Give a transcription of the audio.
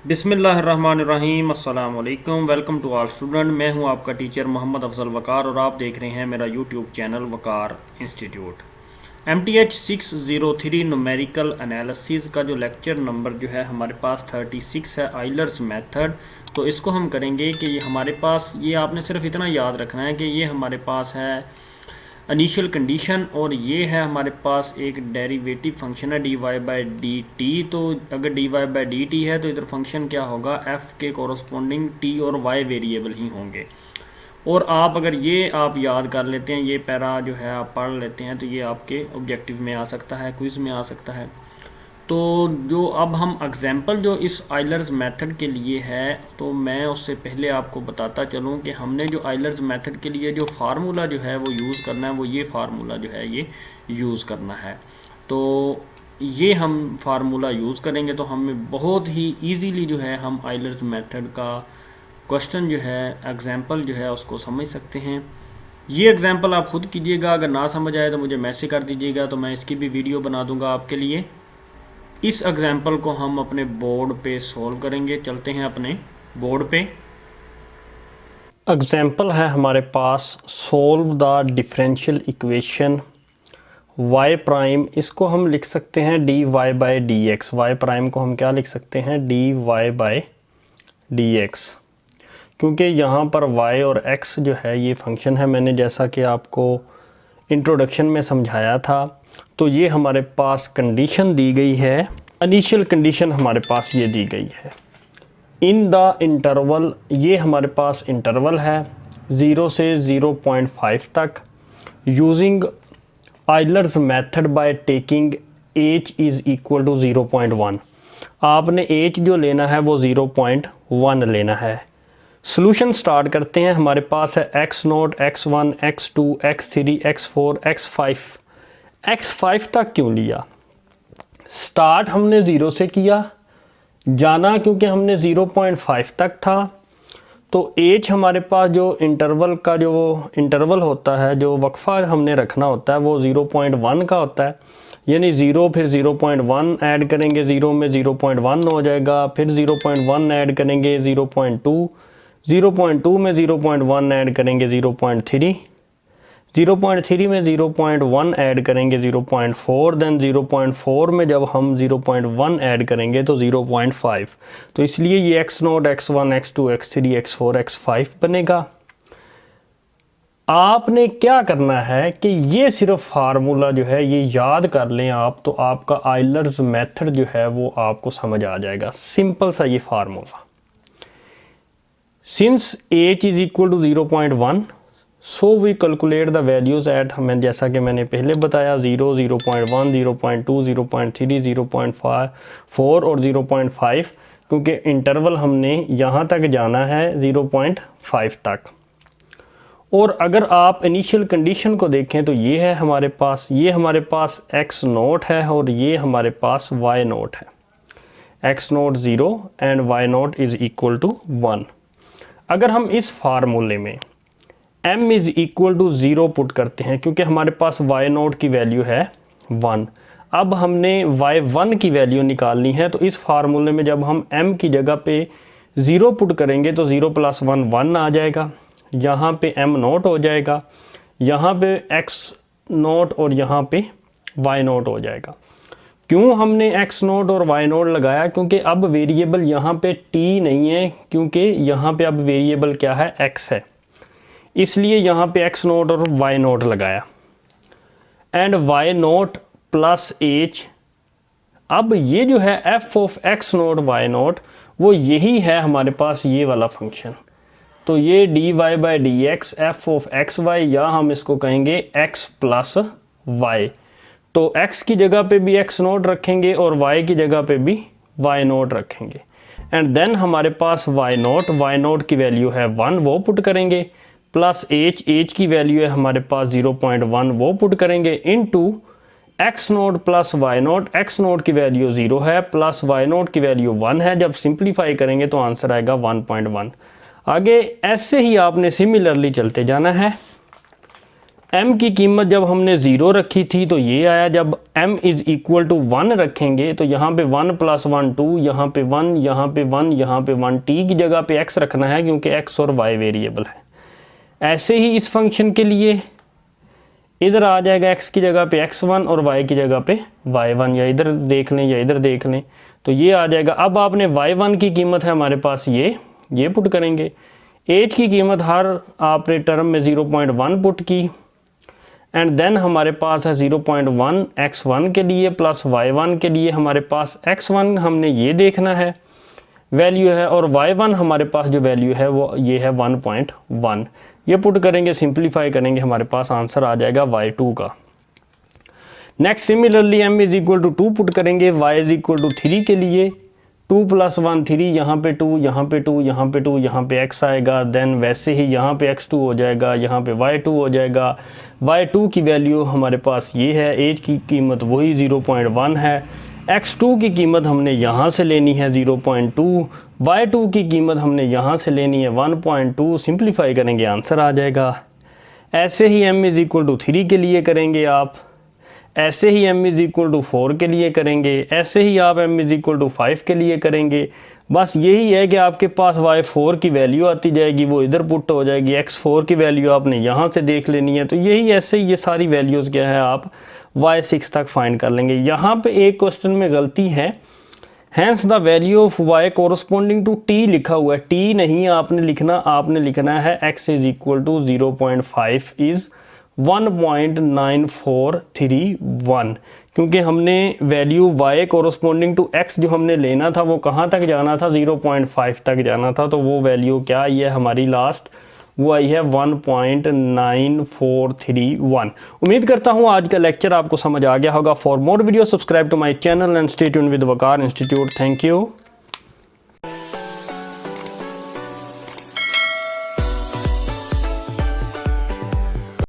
बिस्मिल्लाहिर्रहमानिर्रहीम अस्सलाम वालेकुम। Welcome to all student. मैं हूं आपका टीचर मोहम्मद अफजल वकार और आप देख रहे हैं मेरा यूट्यूब चैनल वकार इंस्टीट्यूट। MTH 603 न्यूमेरिकल एनालिसिस का जो लेक्चर नंबर जो है हमारे पास 36 है, आइलर्स मेथड। तो इसको हम करेंगे कि हमारे पास ये आपने सिर्फ इतना याद रखना है कि ये हमारे पास है इनिशियल कंडीशन और ये है हमारे पास एक डेरिवेटिव फंक्शन है dy/dt। तो अगर dy/dt है तो इधर फंक्शन क्या होगा, f के कोरस्पोंडिंग t और y वेरिएबल ही होंगे। और आप अगर ये आप याद कर लेते हैं, ये पैरा जो है आप पढ़ लेते हैं, तो ये आपके ऑब्जेक्टिव में आ सकता है, क्विज़ में आ सकता है। तो जो अब हम एग्जांपल जो इस आइलर्स मेथड के लिए है, तो मैं उससे पहले आपको बताता चलूँ कि हमने जो आइलर्स मेथड के लिए जो फार्मूला जो है वो यूज़ करना है, वो ये फार्मूला जो है ये यूज़ करना है। तो ये हम फार्मूला यूज़ करेंगे तो हमें बहुत ही ईजीली जो है हम आइलर्स मेथड का क्वेश्चन जो है एग्जाम्पल जो है उसको समझ सकते हैं। ये एग्जाम्पल आप खुद कीजिएगा, अगर ना समझ आए तो मुझे मैसेज कर दीजिएगा, तो मैं इसकी भी वीडियो बना दूंगा आपके लिए। इस एग्जाम्पल को हम अपने बोर्ड पे सॉल्व करेंगे। चलते हैं अपने बोर्ड पे। एग्जाम्पल है हमारे पास, solve the differential equation y prime. इसको हम लिख सकते हैं dy/dx। y प्राइम को हम क्या लिख सकते हैं, dy/dx, क्योंकि यहाँ पर y और x जो है ये फंक्शन है। मैंने जैसा कि आपको इंट्रोडक्शन में समझाया था, तो ये हमारे पास कंडीशन दी गई है, इनिशियल कंडीशन हमारे पास ये दी गई है। इन द इंटरवल, ये हमारे पास इंटरवल है 0 से 0.5 तक। Using Euler's method by taking h is equal to 0.1। आपने h जो लेना है वो 0.1 लेना है। सॉल्यूशन स्टार्ट करते हैं। हमारे पास है x0, x1, x2, x3, x4, x5। x5 तक क्यों लिया? स्टार्ट हमने 0 से किया, जाना क्योंकि हमने 0.5 तक था। तो एज हमारे पास जो इंटरवल का जो इंटरवल होता है, जो वक्फा हमने रखना होता है, वो 0.1 का होता है। यानी 0 फिर 0.1 ऐड करेंगे, 0 में 0.1 हो जाएगा, फिर 0.1 ऐड करेंगे 0.2, 0.2 में 0.1 ऐड करेंगे 0.3, 0.3 में 0.1 ऐड करेंगे 0.4, देन 0.4 में जब हम 0.1 ऐड करेंगे तो 0.5। तो इसलिए ये x0, x1, x2, x3, x4, x5 बनेगा। आपने क्या करना है कि ये सिर्फ फार्मूला जो है ये याद कर लें आप, तो आपका आइलर्स मेथड जो है वो आपको समझ आ जाएगा। सिंपल सा ये formula, since h is equal to 0.1, so we calculate the values at, हमें जैसा कि मैंने पहले बताया 0, 0.1, 0.2, 0.3, 0.4 और 0.5, क्योंकि इंटरवल हमने यहाँ तक जाना है 0.5 तक। और अगर आप इनिशियल कंडीशन को देखें तो ये है हमारे पास, ये हमारे पास x0 है और ये हमारे पास y0 है। x0 0 and y0 is equal to 1। अगर हम इस फार्मूले में m is equal to 0 put करते हैं, क्योंकि हमारे पास y0 की वैल्यू है 1। अब हमने y1 की वैल्यू निकालनी है, तो इस फार्मूले में जब हम m की जगह पे 0 पुट करेंगे तो 0 + 1 1 आ जाएगा, यहाँ पे m0 हो जाएगा, यहाँ पे x0 और यहाँ पे y0 हो जाएगा। क्यों हमने x0 और y0 लगाया? क्योंकि अब वेरिएबल यहाँ पे t नहीं है, क्योंकि यहाँ पे अब वेरिएबल क्या है, x है, इसलिए यहाँ पे x0 और y0 लगाया। एंड y0 प्लस h, अब ये जो है f ऑफ x0 y0 वो यही है हमारे पास ये वाला फंक्शन। तो ये dy/dx f ऑफ xy, या हम इसको कहेंगे x प्लस y। तो x की जगह पे भी x0 रखेंगे और y की जगह पे भी y0 रखेंगे। एंड देन हमारे पास y0 की वैल्यू है 1, वो पुट करेंगे, प्लस h की वैल्यू है हमारे पास 0.1, वो पुट करेंगे, into x0 plus y0। x0 की वैल्यू 0 है, प्लस y0 की वैल्यू 1 है। जब सिंप्लीफाई करेंगे तो आंसर आएगा 1.1। आगे ऐसे ही आपने सिमिलरली चलते जाना है। m की कीमत जब हमने 0 रखी थी तो ये आया, जब m इज़ इक्वल टू 1 रखेंगे तो यहाँ पे 1 + 1 2, यहाँ पे 1, यहाँ पे 1, यहाँ पे 1, t की जगह पे x रखना है क्योंकि x और y वेरिएबल है। ऐसे ही इस फंक्शन के लिए इधर आ जाएगा x की जगह पे x1 और y की जगह पे y1, या इधर देख लें या इधर देख लें तो ये आ जाएगा। अब आपने y1 की कीमत है हमारे पास ये पुट करेंगे, h की कीमत हर आपने टर्म में 0.1 पुट की, एंड देन हमारे पास है 0.1 x1 के लिए प्लस y1 के लिए हमारे पास x1 हमने ये देखना है वैल्यू है, और y1 हमारे पास जो वैल्यू है वो ये है 1.1। ये पुट करेंगे, सिंप्लीफाई करेंगे, हमारे पास आंसर आ जाएगा y2 का। Next similarly m is equal to 2 put करेंगे, y इज़ इक्वल टू 3 के लिए 2 + 1 3, यहाँ पे 2, यहाँ पे 2, यहाँ पे 2, यहाँ पे x आएगा, देन वैसे ही यहाँ पे x2 हो जाएगा, यहाँ पे y2 हो जाएगा। y2 की वैल्यू हमारे पास ये है, h की कीमत वही 0.1 है, x2 की कीमत हमने यहाँ से लेनी है 0.2, y2 की कीमत हमने यहाँ से लेनी है 1.2, सिंप्लीफाई करेंगे आंसर आ जाएगा। ऐसे ही m इज़ इक्वल टू 3 के लिए करेंगे आप, ऐसे ही m इज़ इक्वल टू 4 के लिए करेंगे, ऐसे ही आप m इज़ इक्वल टू 5 के लिए करेंगे। बस यही है कि आपके पास y4 की वैल्यू आती जाएगी, वो इधर पुट हो जाएगी, x4 की वैल्यू आपने यहाँ से देख लेनी है। तो यही ऐसे ही ये सारी वैल्यूज़ क्या है आप y6 तक फाइंड कर लेंगे। यहाँ पे एक क्वेश्चन में गलती है, hence the value of y corresponding to t लिखा हुआ है, t नहीं आपने लिखना, आपने लिखना है x is equal to 0.5 is 1.9431, क्योंकि हमने value y corresponding to x जो हमने लेना था वो कहाँ तक जाना था, 0.5 तक जाना था। तो वो वैल्यू क्या आई है हमारी लास्ट, वो आई है 1.9431। उम्मीद करता हूँ आज का लेक्चर आपको समझ आ गया होगा। For more video subscribe to my channel and stay tuned with Waqar institute. Thank you.